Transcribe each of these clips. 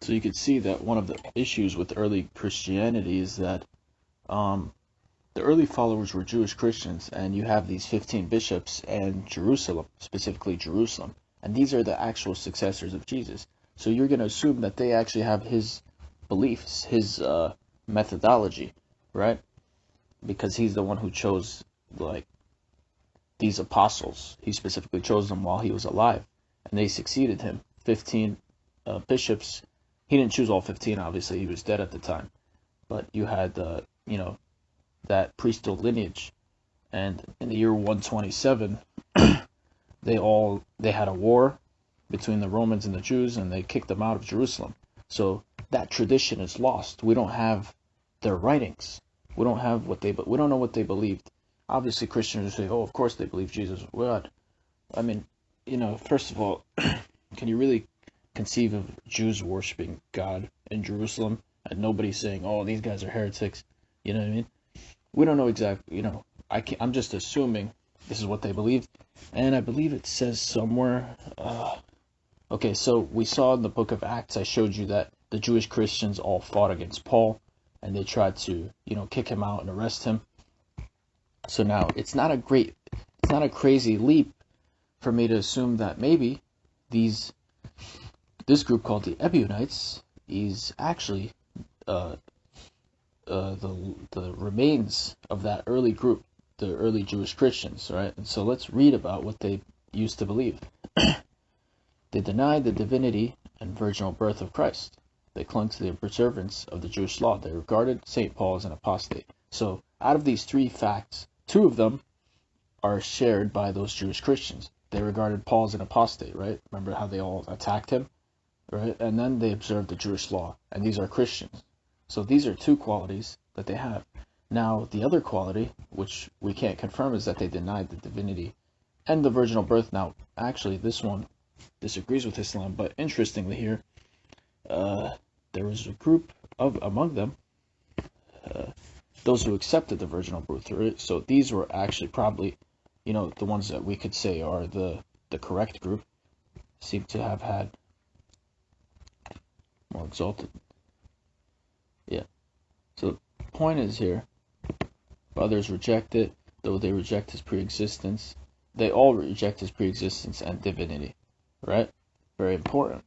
So you could see that one of the issues with early Christianity is that the early followers were Jewish Christians, and you have these 15 bishops and Jerusalem, specifically Jerusalem, and these are the actual successors of Jesus. So you're going to assume that they actually have his beliefs, his methodology, right? Because he's the one who chose like these apostles. He specifically chose them while he was alive, and they succeeded him. 15 bishops. He didn't choose all 15, obviously. He was dead at the time. But you had, that priesthood lineage. And in the year 127, they had a war between the Romans and the Jews, and they kicked them out of Jerusalem. So that tradition is lost. We don't have their writings. We don't have we don't know what they believed. Obviously, Christians say, "Oh, of course they believe Jesus was God." I mean, first of all, can you really conceive of Jews worshiping God in Jerusalem and nobody saying, "Oh, these guys are heretics"? You know what I mean? We don't know exactly. I'm just assuming this is what they believed, and I believe it says somewhere. Okay, so we saw in the book of Acts, I showed you that the Jewish Christians all fought against Paul, and they tried to, kick him out and arrest him. So now it's not a crazy leap for me to assume that maybe this group called the Ebionites is actually the remains of that early group, the early Jewish Christians, right? And so let's read about what they used to believe. They denied the divinity and virginal birth of Christ. They clung to the observance of the Jewish law. They regarded St. Paul as an apostate. So out of these three facts, two of them are shared by those Jewish Christians. They regarded Paul as an apostate, right? Remember how they all attacked him, right? And then they observed the Jewish law, and these are Christians. So these are two qualities that they have. Now, the other quality, which we can't confirm, is that they denied the divinity and the virginal birth. Now, actually, this one disagrees with Islam, but interestingly here, there was a group among them, those who accepted the virginal birth, right? So these were actually probably, the ones that we could say are the correct group, seem to have had more exalted. Yeah. So the point is here, others reject it, though they reject his pre-existence. They all reject his pre-existence and divinity, right? Very important.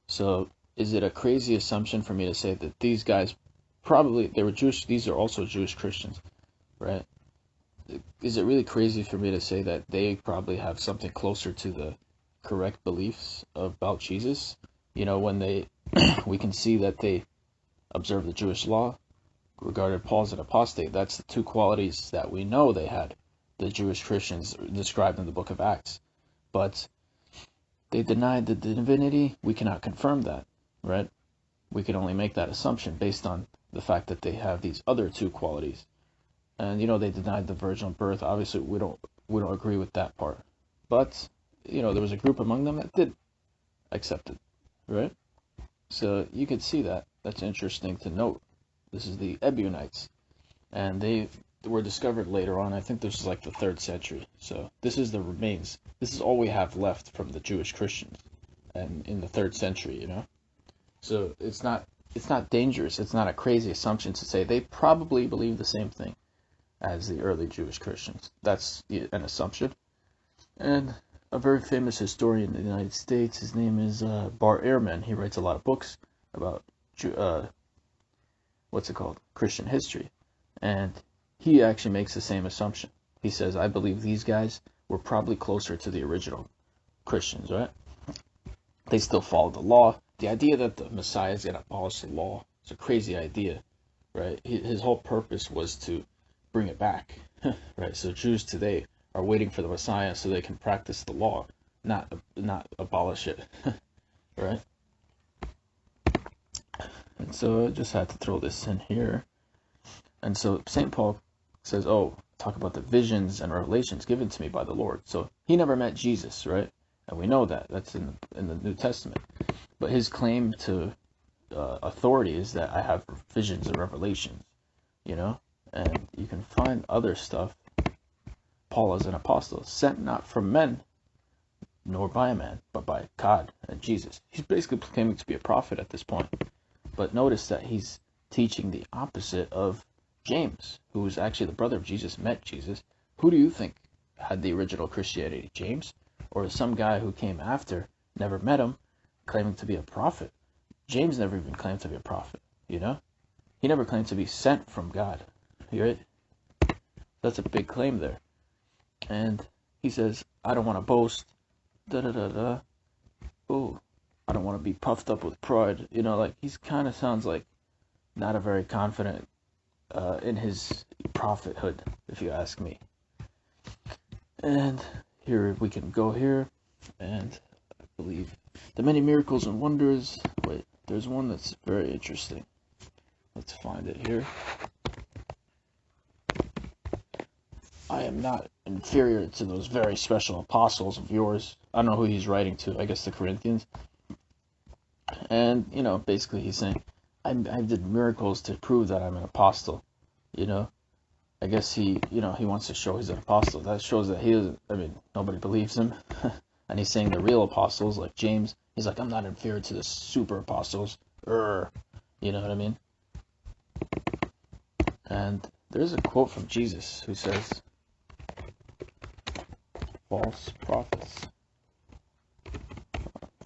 So is it a crazy assumption for me to say that these guys probably, they were Jewish, these are also Jewish Christians, right? Is it really crazy for me to say that they probably have something closer to the correct beliefs about Jesus? When we can see that they observed the Jewish law, regarded Paul as an apostate. That's the two qualities that we know they had, the Jewish Christians described in the book of Acts. But they denied the divinity. We cannot confirm that, right? We can only make that assumption based on the fact that they have these other two qualities. And they denied the virginal birth. Obviously, we don't agree with that part. But there was a group among them that did accept it, right? So you could see that. That's interesting to note. This is the Ebionites, and they were discovered later on. I think this is like the 3rd century. So this is the remains. This is all we have left from the Jewish Christians, and in the 3rd century, So it's not dangerous. It's not a crazy assumption to say they probably believe the same thing as the early Jewish Christians. That's an assumption. And a very famous historian in the United States, his name is Bar Ehrman. He writes a lot of books about Christian history. And he actually makes the same assumption. He says, I believe these guys were probably closer to the original Christians, right? They still follow the law. The idea that the Messiah is going to abolish the law is a crazy idea, right? His whole purpose was to bring it back, right? So Jews today are waiting for the Messiah so they can practice the law, not abolish it, right? And so I just had to throw this in here. And so St. Paul says, talk about the visions and revelations given to me by the Lord. So he never met Jesus, right? And we know that. That's in the New Testament. But his claim to authority is that I have visions and revelations, And you can find other stuff. Paul is an apostle, sent not from men, nor by a man, but by God and Jesus. He's basically claiming to be a prophet at this point. But notice that he's teaching the opposite of James, who was actually the brother of Jesus, met Jesus. Who do you think had the original Christianity? James? Or some guy who came after, never met him, claiming to be a prophet? James never even claimed to be a prophet, you know? He never claimed to be sent from God. Right? That's a big claim there. And he says, I don't want to boast. Da-da-da-da. Ooh, I don't want to be puffed up with pride. You know, like, he's kind of sounds like not a very confident in his prophethood, if you ask me. And here we can go here, and I believe the many miracles and wonders. Wait, there's one that's very interesting. Let's find it here. I am not inferior to those very special apostles of yours. I don't know who he's writing to. I guess the Corinthians. And, you know, basically he's saying, I did miracles to prove that I'm an apostle. You know, I guess he wants to show he's an apostle. That shows that he is, nobody believes him. And he's saying the real apostles, like James, he's like, I'm not inferior to the super apostles. You know what I mean? And there's a quote from Jesus who says, false prophets.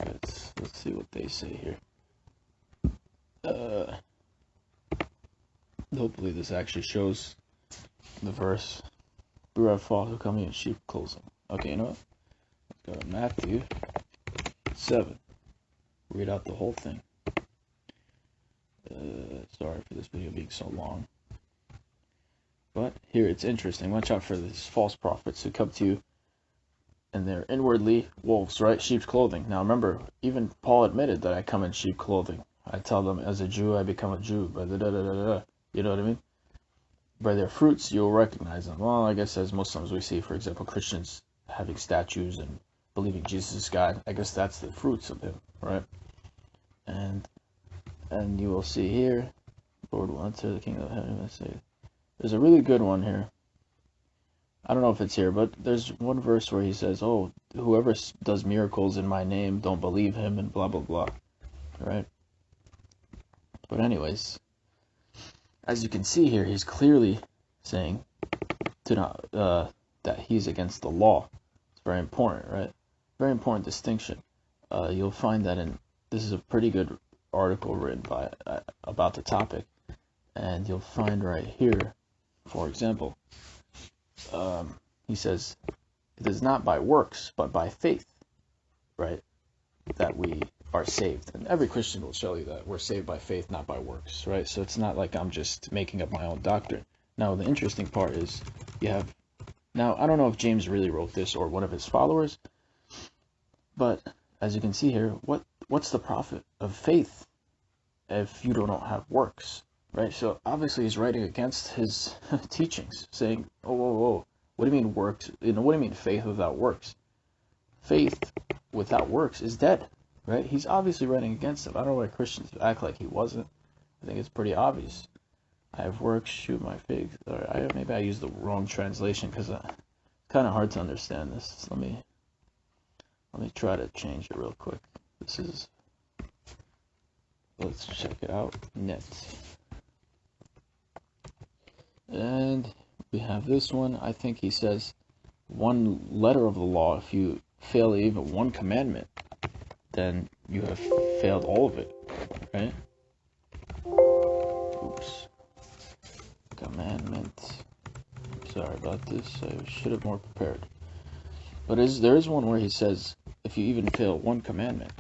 Let's see what they say here. Hopefully this actually shows the verse. Beware of false who come in sheep clothing. Okay, you know what? Let's go to Matthew 7. Read out the whole thing. Sorry for this video being so long. But here it's interesting. Watch out for these false prophets who come to you and they're inwardly wolves, right? Sheep's clothing. Now remember, even Paul admitted that I come in sheep clothing. I tell them, as a Jew, I become a Jew. You know what I mean? By their fruits, you'll recognize them. Well, I guess as Muslims we see, for example, Christians having statues and believing Jesus is God. I guess that's the fruits of him, right? And you will see here, Lord will enter the kingdom of heaven. There's a really good one here. I don't know if it's here, but there's one verse where he says, oh, whoever does miracles in my name, don't believe him, and blah, blah, blah. Right? But anyways, as you can see here, he's clearly saying that he's against the law. It's very important, right? Very important distinction. You'll find that this is a pretty good article written about the topic. And you'll find right here, for example, he says, it is not by works, but by faith, right, that we are saved. And every Christian will show you that we're saved by faith, not by works, right? So it's not like I'm just making up my own doctrine. Now, the interesting part is now, I don't know if James really wrote this or one of his followers, but as you can see here, what's the profit of faith if you don't have works? Right, so obviously he's writing against his teachings, saying, oh, what do you mean works? What do you mean faith without works? Faith without works is dead, right? He's obviously writing against it. I don't know why Christians act like he wasn't. I think it's pretty obvious. I have works, shoot my figs. Maybe I used the wrong translation because it's kind of hard to understand this. Let me try to change it real quick. Let's check it out. Net. And we have this one. I think he says one letter of the law. If you fail even one commandment, then you have failed all of it, right? Oops. Commandment. Sorry about this. I should have more prepared. But there is one where he says if you even fail one commandment.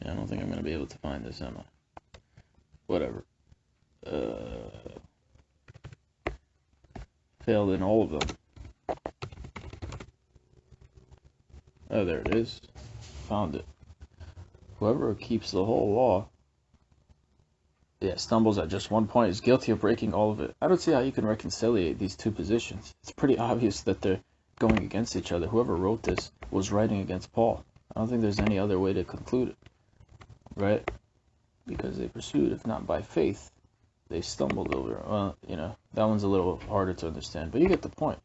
I don't think I'm going to be able to find this, am I? Whatever. Failed in all of them. Oh, there it is. Found it. Whoever keeps the whole law, stumbles at just one point, is guilty of breaking all of it. I don't see how you can reconciliate these two positions. It's pretty obvious that they're going against each other. Whoever wrote this was writing against Paul. I don't think there's any other way to conclude it. Right? because they pursued, if not by faith, they stumbled over. Well, that one's a little harder to understand, but you get the point.